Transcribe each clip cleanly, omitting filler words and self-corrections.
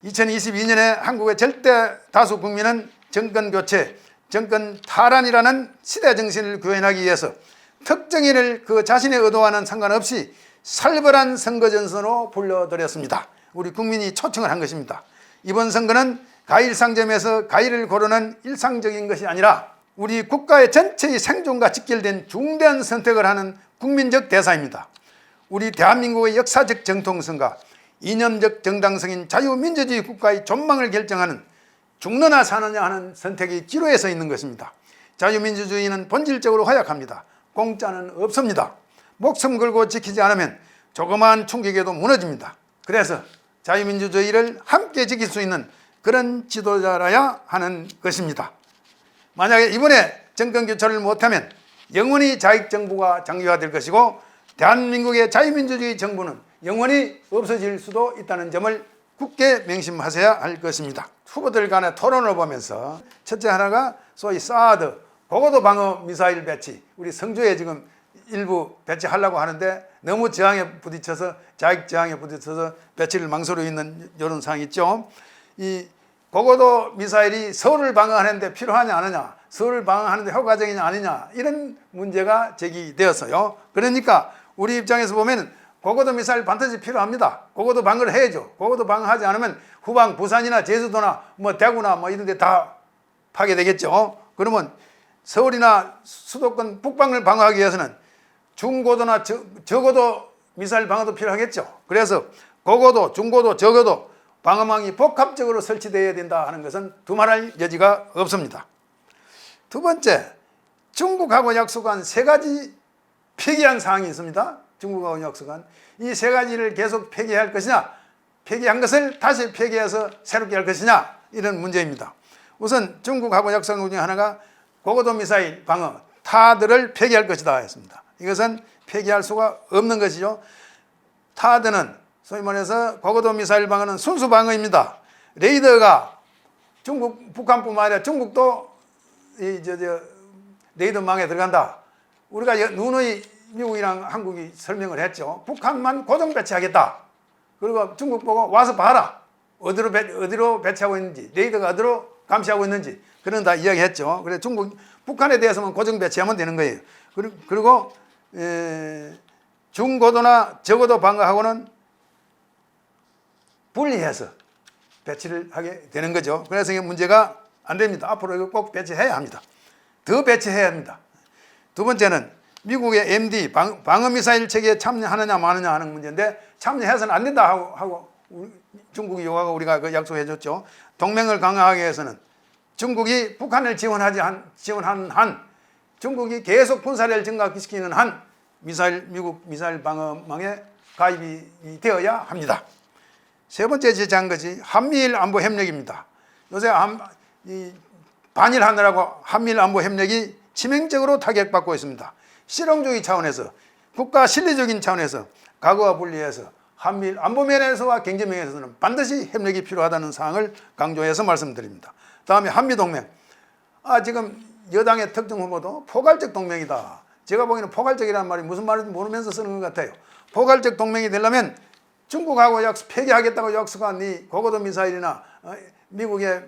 2022년에 한국의 절대 다수 국민은 정권 교체, 정권 탈환이라는 시대 정신을 구현하기 위해서 특정인을 그 자신의 의도와는 상관없이 살벌한 선거전선으로 불러들였습니다. 우리 국민이 초청을 한 것입니다. 이번 선거는 가일상점에서 가일을 고르는 일상적인 것이 아니라 우리 국가의 전체의 생존과 직결된 중대한 선택을 하는 국민적 대사입니다. 우리 대한민국의 역사적 정통성과 이념적 정당성인 자유민주주의 국가의 존망을 결정하는 죽느냐 사느냐 하는 선택의 기로에 서 있는 것입니다. 자유민주주의는 본질적으로 허약합니다. 공짜는 없습니다. 목숨 걸고 지키지 않으면 조그마한 충격에도 무너집니다. 그래서 자유민주주의를 함께 지킬 수 있는 그런 지도자라야 하는 것입니다. 만약에 이번에 정권교체를 못하면 영원히 자익정부가 장기화될 것이고 대한민국의 자유민주주의 정부는 영원히 없어질 수도 있다는 점을 굳게 명심하셔야 할 것입니다. 후보들 간의 토론을 보면서 첫째 하나가 소위 사드, 고고도 방어 미사일 배치, 우리 성주에 지금 일부 배치하려고 하는데 너무 저항에 부딪혀서 자익 저항에 부딪혀서 배치를 망설이고 있는 이런 상황이 있죠. 이 고고도 미사일이 서울을 방어하는데 필요하냐 안 하냐, 서울을 방어하는데 효과적이냐 아니냐, 이런 문제가 제기되었어요. 그러니까 우리 입장에서 보면 고고도 미사일 반드시 필요합니다. 고고도 방어를 해야죠. 고고도 방어하지 않으면 후방 부산이나 제주도나 뭐 대구나 뭐 이런 데 다 파괴되겠죠. 그러면 서울이나 수도권 북방을 방어하기 위해서는 중고도나 저고도 미사일 방어도 필요하겠죠. 그래서 고고도, 중고도, 저고도 방어망이 복합적으로 설치되어야 된다 하는 것은 두말할 여지가 없습니다. 두 번째, 중국하고 약속한 세 가지 폐기한 사항이 있습니다. 중국하고 약속한 이 세 가지를 계속 폐기할 것이냐, 폐기한 것을 다시 폐기해서 새롭게 할 것이냐, 이런 문제입니다. 우선 중국하고 약속한 것 중에 하나가 고고도 미사일 방어, 타드를 폐기할 것이다 했습니다. 이것은 폐기할 수가 없는 것이죠. 타드는 소위 말해서 고고도 미사일 방어는 순수 방어입니다. 레이더가 중국, 북한뿐만 아니라 중국도 레이더망에 들어간다. 우리가 누누이 미국이랑 한국이 설명을 했죠. 북한만 고정 배치하겠다. 그리고 중국 보고 와서 봐라. 어디로 배치하고 있는지, 레이더가 어디로 감시하고 있는지, 그런 다 이야기했죠. 그래서 북한에 대해서만 고정 배치하면 되는 거예요. 그리고 중고도나 저고도 방어하고는 분리해서 배치를 하게 되는 거죠. 그래서 이게 문제가 안 됩니다. 앞으로 이거 꼭 배치해야 합니다. 더 배치해야 합니다. 두 번째는 미국의 MD 방어미사일 체계에 참여하느냐 마느냐 하는 문제인데, 참여해서는 안 된다 하고 중국이 요구하고 우리가 그 약속해 줬죠. 동맹을 강화하기 위해서는 중국이 북한을 지원하는 한, 중국이 계속 군사력을 증가시키는 한 미국 미사일 방어망에 가입이 되어야 합니다. 세 번째 제시한 것이 한미일 안보 협력입니다. 요새 반일하느라고 한미일 안보 협력이 치명적으로 타격받고 있습니다. 실용주의 차원에서, 국가 실리적인 차원에서 과거와 분리해서 한미일 안보면에서와 경제면에서는 반드시 협력이 필요하다는 사항을 강조해서 말씀드립니다. 다음에 한미동맹. 지금 여당의 특정 후보도 포괄적 동맹이다. 제가 보기에는 포괄적이라는 말이 무슨 말인지 모르면서 쓰는 것 같아요. 포괄적 동맹이 되려면 중국하고 폐기하겠다고 약속한 이 고고도 미사일이나 미국의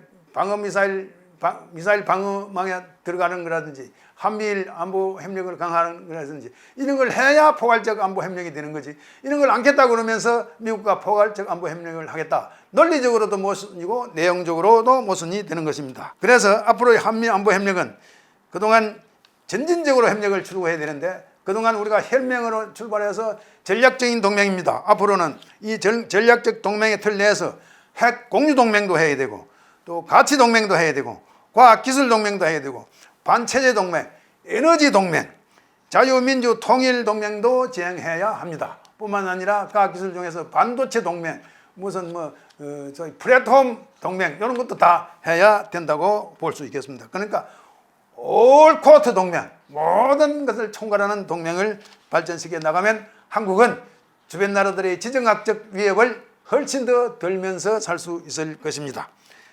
미사일 방어망에 들어가는 거라든지 한미일 안보 협력을 강화하는 거라든지 이런 걸 해야 포괄적 안보 협력이 되는 거지. 이런 걸 않겠다고 그러면서 미국과 포괄적 안보 협력을 하겠다. 논리적으로도 모순이고 내용적으로도 모순이 되는 것입니다. 그래서 앞으로의 한미 안보 협력은 그동안 전진적으로 협력을 추구해야 되는데, 그동안 우리가 혈맹으로 출발해서 전략적인 동맹입니다. 앞으로는 이 전략적 동맹의 틀 내에서 핵 공유 동맹도 해야 되고, 또 가치 동맹도 해야 되고, 과학기술 동맹도 해야 되고, 반체제 동맹, 에너지 동맹, 자유민주 통일 동맹도 진행해야 합니다. 뿐만 아니라 과학기술 중에서 반도체 동맹, 무슨 저희 플랫폼 동맹, 이런 것도 다 해야 된다고 볼 수 있겠습니다. 그러니까 올코트 동맹, 모든 것을 총괄하는 동맹을 발전시켜 나가면 한국은 주변 나라들의 지정학적 위협을 훨씬 더 덜면서 살 수 있을 것입니다.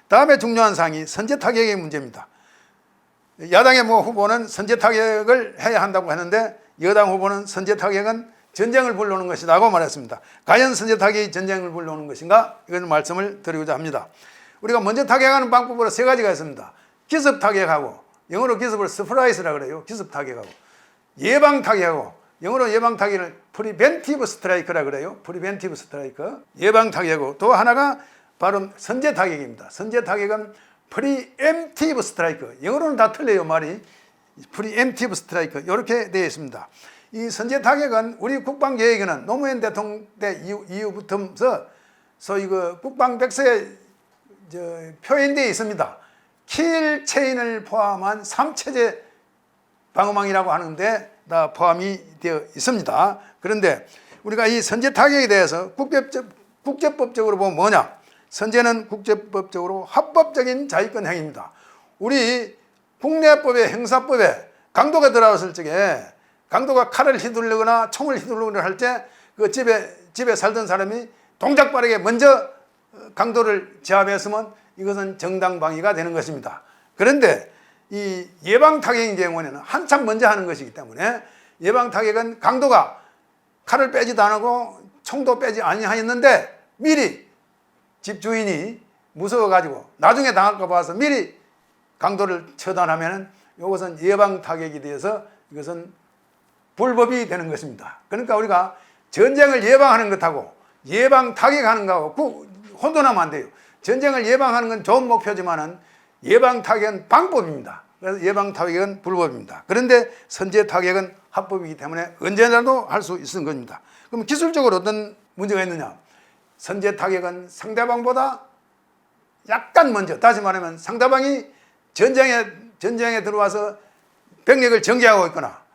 다음에 중요한 사항이 선제 타격의 문제입니다. 야당의 후보는 선제 타격을 해야 한다고 하는데, 여당 후보는 선제 타격은 전쟁을 불러오는 것이라고 말했습니다. 과연 선제 타격이 전쟁을 불러오는 것인가? 이런 말씀을 드리고자 합니다. 우리가 먼저 타격하는 방법으로 세 가지가 있습니다. 기습 타격하고, 영어로 기습을 서프라이즈라고 그래요. 기습 타격하고, 예방 타격하고, 영어로 예방 타격을 프리벤티브 스트라이크라고 그래요. 프리벤티브 스트라이크, 예방 타격하고, 또 하나가 바로 선제 타격입니다. 선제 타격은 프리엠티브 스트라이크, 영어로는 다 틀려요 말이. 프리엠티브 스트라이크 이렇게 되어 있습니다. 이 선제 타격은 우리 국방계획에는 노무현 대통령 때 이후부터 소위 그 국방백서에 표현되어 있습니다. 킬 체인을 포함한 3체제 방어망이라고 하는데 다 포함이 되어 있습니다. 그런데 우리가 이 선제 타격에 대해서 국제법적으로 보면 뭐냐? 선제는 국제법적으로 합법적인 자위권 행위입니다. 우리 국내법의 형사법에 강도가 들어왔을 적에 강도가 칼을 휘두르거나 총을 휘두르거나 할 때 그 집에 살던 사람이 동작 빠르게 먼저 강도를 제압했으면 이것은 정당방위가 되는 것입니다. 그런데 이 예방 타격인 경우에는 한참 먼저 하는 것이기 때문에 예방 타격은 강도가 칼을 빼지도 않고 총도 빼지 아니하였는데 미리 집 주인이 무서워가지고 나중에 당할까 봐서 미리 강도를 처단하면 이것은 예방 타격이 되어서 이것은 불법이 되는 것입니다. 그러니까 우리가 전쟁을 예방하는 것하고 예방 타격하는 것하고 혼돈하면 안 돼요. 전쟁을 예방하는 건 좋은 목표지만은 예방 타격은 방법입니다. 그래서 예방 타격은 불법입니다. 그런데 선제 타격은 합법이기 때문에 언제라도 할 수 있는 겁니다. 그럼 기술적으로 어떤 문제가 있느냐? 선제 타격은 상대방보다 약간 먼저, 다시 말하면 상대방이 전쟁에 들어와서 병력을 전개하고 있거나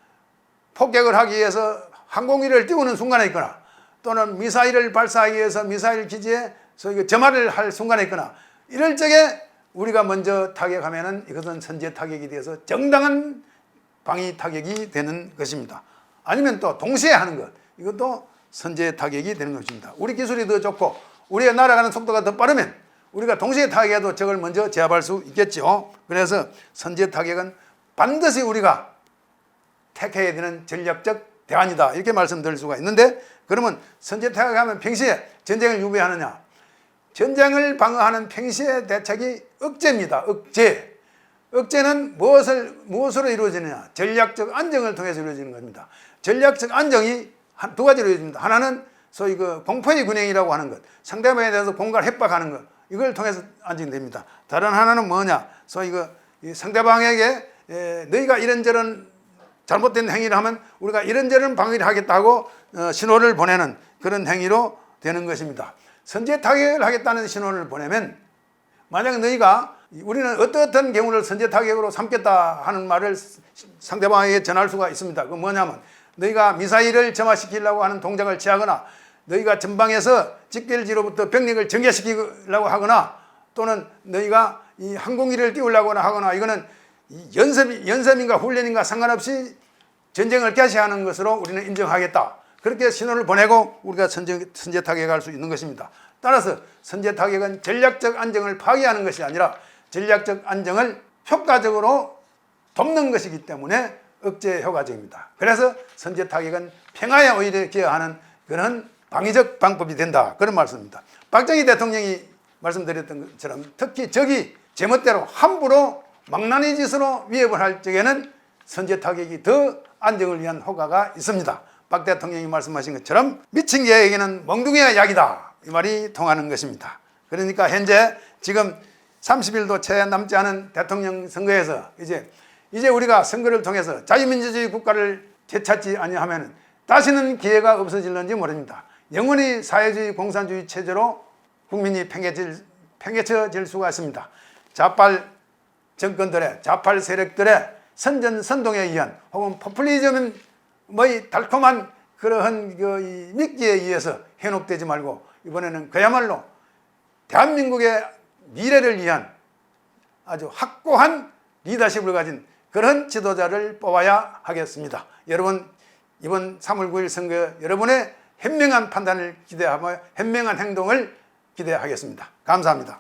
폭격을 하기 위해서 항공기를 띄우는 순간에 있거나 또는 미사일을 발사하기 위해서 미사일 기지에 소위 점화를 할 순간에 있거나 이럴 적에 우리가 먼저 타격하면은 이것은 선제 타격이 되어서 정당한 방위 타격이 되는 것입니다. 아니면 또 동시에 하는 것, 이것도 선제 타격이 되는 것입니다. 우리 기술이 더 좋고 우리가 날아가는 속도가 더 빠르면 우리가 동시에 타격해도 적을 먼저 제압할 수 있겠죠. 그래서 선제 타격은 반드시 우리가 택해야 되는 전략적 대안이다 이렇게 말씀드릴 수가 있는데, 그러면 선제 타격하면 평시에 전쟁을 유배하느냐? 전쟁을 방어하는 평시의 대책이 억제입니다. 억제는 무엇으로 이루어지느냐? 전략적 안정을 통해서 이루어지는 겁니다. 전략적 안정이 두 가지로 이루어집니다. 하나는 소위 그 공포의 균형이라고 하는 것, 상대방에 대해서 공갈 협박하는 것, 이걸 통해서 안정됩니다. 다른 하나는 뭐냐? 소위 그 상대방에게 너희가 이런저런 잘못된 행위를 하면 우리가 이런저런 방위를 하겠다고 신호를 보내는 그런 행위로 되는 것입니다. 선제 타격을 하겠다는 신호를 보내면 만약 너희가 우리는 어떠한 경우를 선제 타격으로 삼겠다 하는 말을 상대방에게 전할 수가 있습니다. 그 뭐냐면 너희가 미사일을 점화시키려고 하는 동작을 취하거나 너희가 전방에서 직결지로부터 병력을 전개시키려고 하거나 또는 너희가 이 항공기를 띄우려고 하거나 이거는 연습인가 훈련인가 상관없이 전쟁을 개시하는 것으로 우리는 인정하겠다. 그렇게 신호를 보내고 우리가 선제 타격할 수 있는 것입니다. 따라서 선제 타격은 전략적 안정을 파괴하는 것이 아니라 전략적 안정을 효과적으로 돕는 것이기 때문에 억제 효과적입니다. 그래서 선제 타격은 평화에 오히려 기여하는 그런 방위적 방법이 된다. 그런 말씀입니다. 박정희 대통령이 말씀드렸던 것처럼 특히 적이 제멋대로 함부로 망나니 짓으로 위협을 할 적에는 선제 타격이 더 안정을 위한 효과가 있습니다. 박 대통령이 말씀하신 것처럼 미친 개에게는 멍둥이가 약이다. 이 말이 통하는 것입니다. 그러니까 현재 지금 30일도 채 남지 않은 대통령 선거에서 이제 우리가 선거를 통해서 자유민주주의 국가를 되찾지 아니하면 다시는 기회가 없어질는지 모릅니다. 영원히 사회주의 공산주의 체제로 국민이 팽개쳐질 수가 있습니다. 좌빨 정권들의 좌빨 세력들의 선전선동에 의한 혹은 포퓰리즘의 달콤한 그러한 미끼에 의해서 현혹되지 말고 이번에는 그야말로 대한민국의 미래를 위한 아주 확고한 리더십을 가진 그런 지도자를 뽑아야 하겠습니다. 여러분 이번 3월 9일 선거 여러분의 현명한 판단을 기대하며 현명한 행동을 기대하겠습니다. 감사합니다.